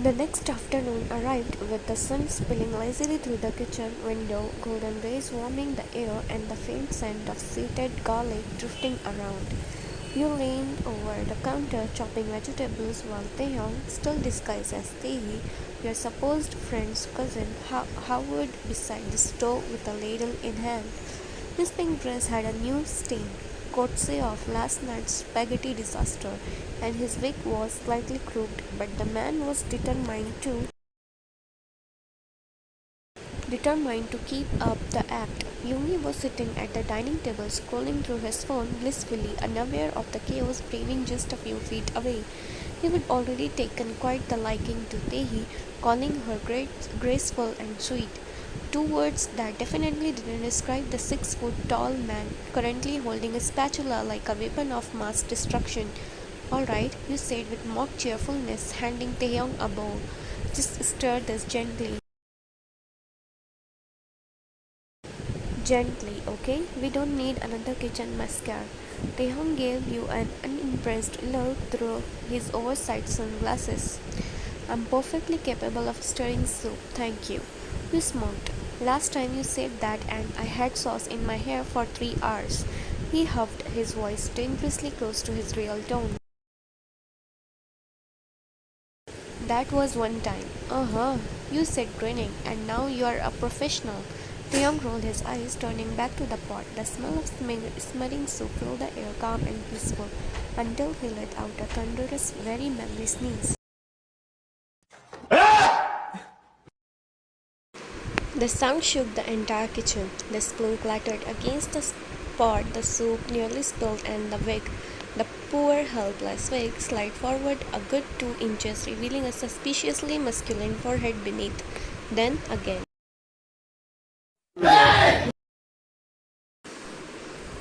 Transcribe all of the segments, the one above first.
The next afternoon arrived with the sun spilling lazily through the kitchen window, golden rays warming the air, and the faint scent of salted garlic drifting around. You leaned over the counter chopping vegetables while Taehyung, still disguised as Taehi, your supposed friend's cousin, hovered beside the stove with a ladle in hand. His pink dress had a new stain, courtesy of last night's spaghetti disaster, and his wig was slightly crooked, but the man was determined to keep up the act. Yoongi was sitting at the dining table scrolling through his phone blissfully, unaware of the chaos brewing just a few feet away. He had already taken quite the liking to Taehi, calling her graceful and sweet. Two words that definitely didn't describe the 6 foot tall man currently holding a spatula like a weapon of mass destruction. Alright, you said with mock cheerfulness, handing Taehyung a bowl. Just stir this gently. Gently, okay? We don't need another kitchen mascara. Taehyung gave you an unimpressed look through his oversized sunglasses. I'm perfectly capable of stirring soup, thank you. You smoked. Last time you said that and I had sauce in my hair for 3 hours. He huffed, his voice dangerously close to his real tone. That was one time. Uh-huh, you said grinning, and now you're a professional. Taeyong rolled his eyes, turning back to the pot. The smell of smelling soup filled the air, calm and peaceful, until he let out a thunderous, very manly sneeze. The sound shook the entire kitchen. The spoon clattered against the pot, the soup nearly spilled, and the poor, helpless wig, slid forward a good 2 inches, revealing a suspiciously masculine forehead beneath. Then again.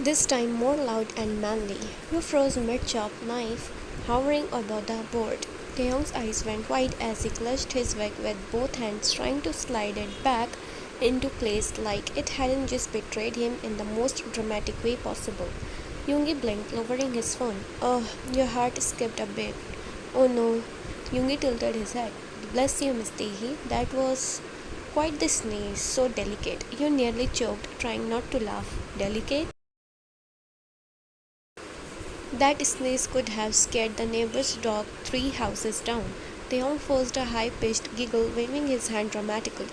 This time more loud and manly. You froze mid-chop, knife hovering above the board. Taehyung's eyes went wide as he clutched his wig with both hands, trying to slide it back into place like it hadn't just betrayed him in the most dramatic way possible. Yoongi blinked, lowering his phone. Oh, your heart skipped a bit. Oh no. Yoongi tilted his head. Bless you, Miss Taehi. That was quite the sneeze, so delicate. You nearly choked, trying not to laugh. Delicate? That sneeze could have scared the neighbor's dog 3 houses down. Taehyung forced a high-pitched giggle, waving his hand dramatically.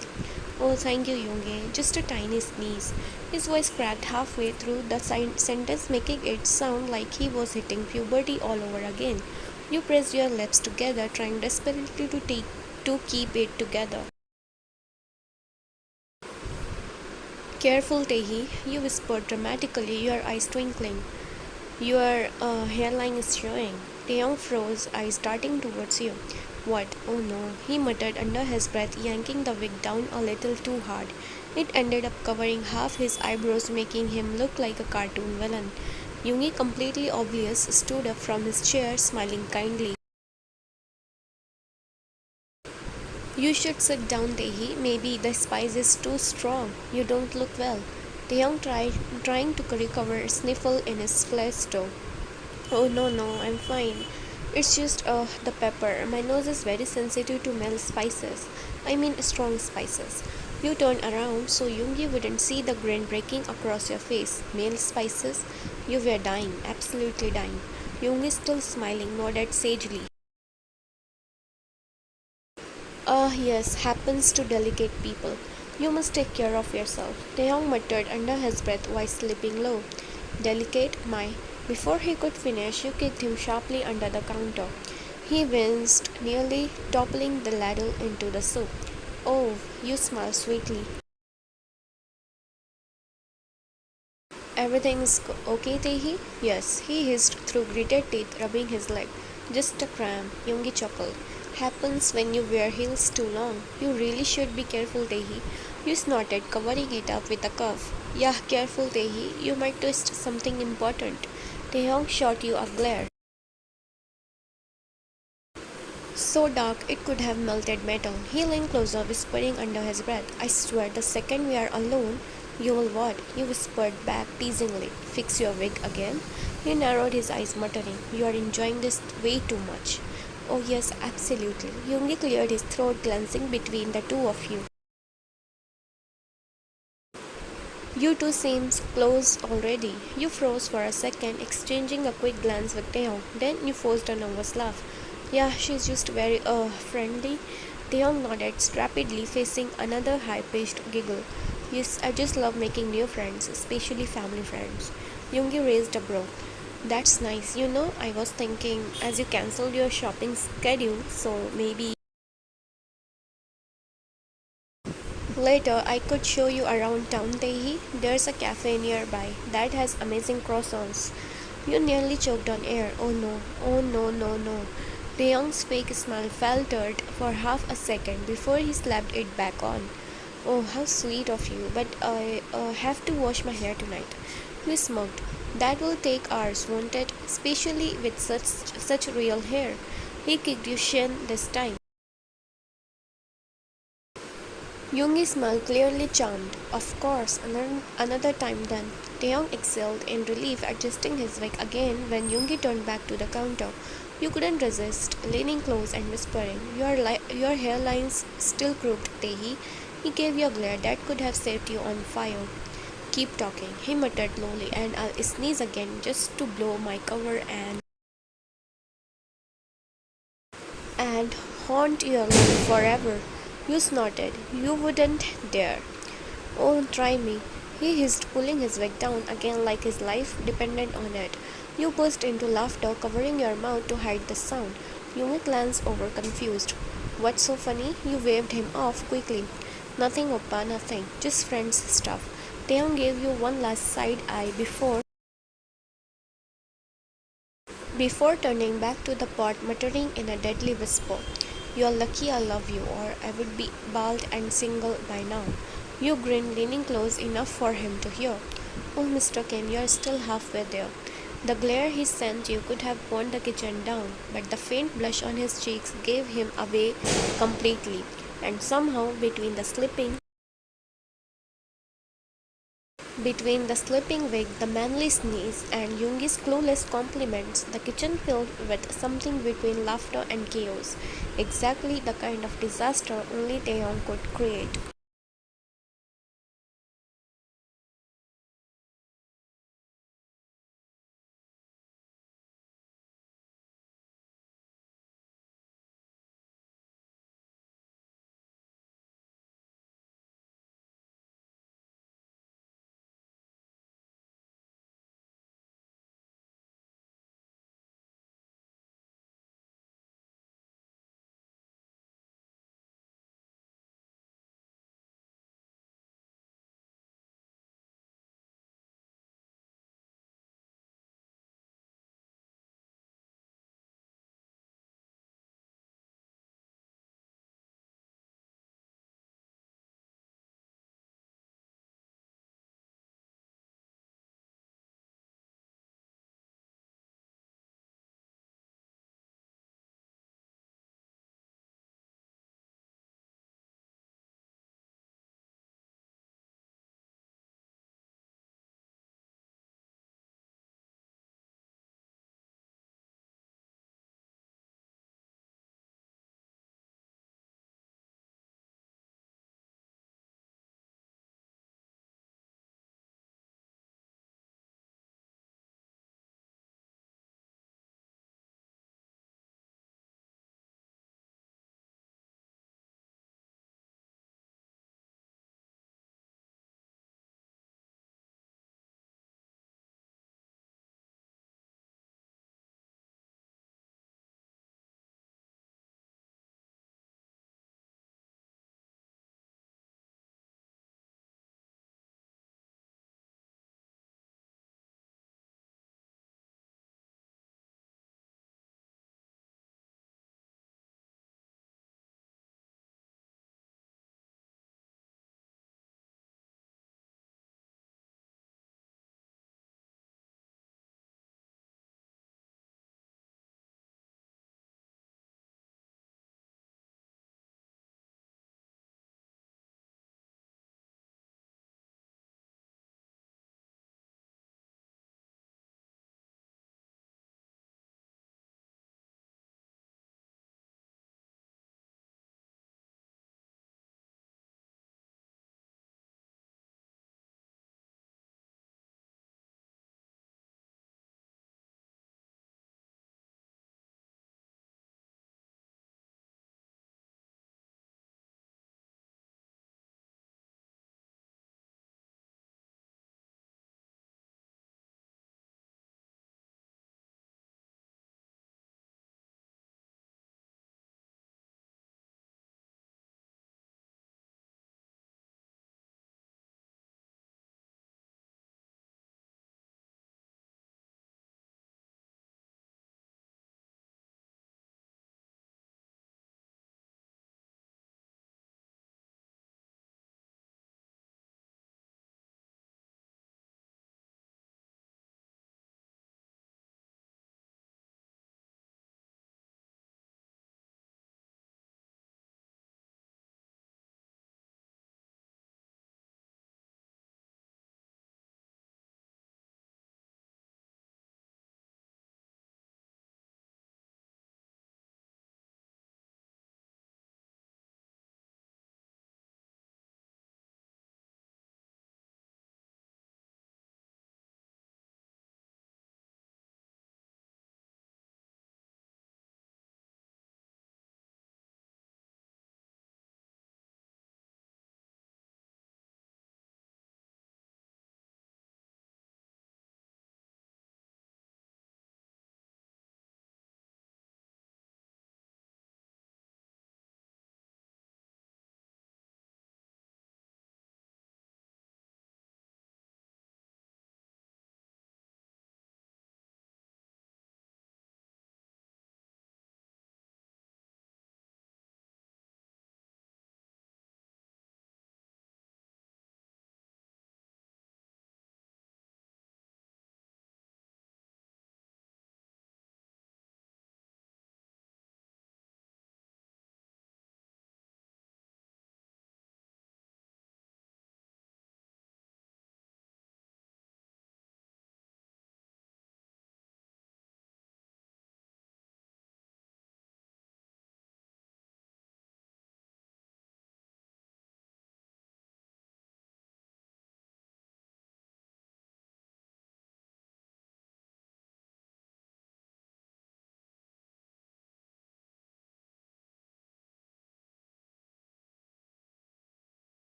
Oh, thank you, Yoongi. Just a tiny sneeze. His voice cracked halfway through the sentence, making it sound like he was hitting puberty all over again. You pressed your lips together, trying desperately to keep it together. Careful, Taehi, you whispered dramatically, your eyes twinkling. Your hairline is showing. Taehyung froze, eyes darting towards you. What? Oh no, he muttered under his breath, yanking the wig down a little too hard. It ended up covering half his eyebrows, making him look like a cartoon villain. Yoongi, completely oblivious, stood up from his chair, smiling kindly. You should sit down, Taehi. Maybe the spice is too strong. You don't look well. Taehyung trying to recover a sniffle in his flesh toe. Oh no, I'm fine. It's just the pepper. My nose is very sensitive to male spices. I mean strong spices. You turned around so Yoongi wouldn't see the grin breaking across your face. Male spices? You were dying, absolutely dying. Yoongi, still smiling, nodded sagely. Yes, happens to delicate people. You must take care of yourself. Taehyung muttered under his breath, voice slipping low. Delicate, my. Before he could finish, you kicked him sharply under the counter. He winced, nearly toppling the ladle into the soup. Oh, you smile sweetly. Everything's okay, Taehi? Yes, he hissed through gritted teeth, rubbing his leg. Just a cramp, Yoongi chuckled. Happens when you wear heels too long. You really should be careful, Taehi. You snorted, covering it up with a cuff. Yeah, careful, Taehi. You might twist something important. Taehyung shot you a glare. So dark it could have melted metal. He leaned closer, whispering under his breath. I swear, the second we are alone, you will what? You whispered back teasingly. Fix your wig again? He narrowed his eyes, muttering, You are enjoying this way too much. Oh yes, absolutely. Yoongi cleared his throat, glancing between the two of you. You two seems close already. You froze for a second, exchanging a quick glance with Taehyung. Then you forced a nervous laugh. Yeah, she's just very friendly. Taehyung nodded rapidly, facing another high-pitched giggle. Yes, I just love making new friends, especially family friends. Yoongi raised a brow. That's nice. You know, I was thinking as you cancelled your shopping schedule, so maybe later, I could show you around town, Tehi. There's a cafe nearby that has amazing croissants. You nearly choked on air. Oh no, oh no, no, no. The young's fake smile faltered for half a second before he slapped it back on. Oh, how sweet of you, but I have to wash my hair tonight. You smirked. That will take hours, won't it? Especially with such real hair. He kicked you shin this time. Yoongi smiled, clearly charmed. Of course, another time then. Taehyung exhaled in relief, adjusting his wig again when Yoongi turned back to the counter. You couldn't resist, leaning close and whispering, your hairline's still crooked, Taehi. He gave you a glare that could have set you on fire. Keep talking, he muttered lowly, and I'll sneeze again just to blow my cover and haunt your life forever. You snorted. You wouldn't dare. Oh, try me. He hissed, pulling his wig down again like his life depended on it. You burst into laughter, covering your mouth to hide the sound. Yumi glanced over, confused. What's so funny? You waved him off quickly. Nothing, Oppa, nothing. Just friends stuff. Taeyong gave you one last side eye before turning back to the pot, muttering in a deadly whisper, "You're lucky I love you, or I would be bald and single by now." You grinned, leaning close enough for him to hear. Oh, Mr. Kim, you're still halfway there. The glare he sent you could have burned the kitchen down, but the faint blush on his cheeks gave him away completely, and somehow, between the slipping wig, the manly sneeze, and Yoongi's clueless compliments, the kitchen filled with something between laughter and chaos. Exactly the kind of disaster only Taehyung could create.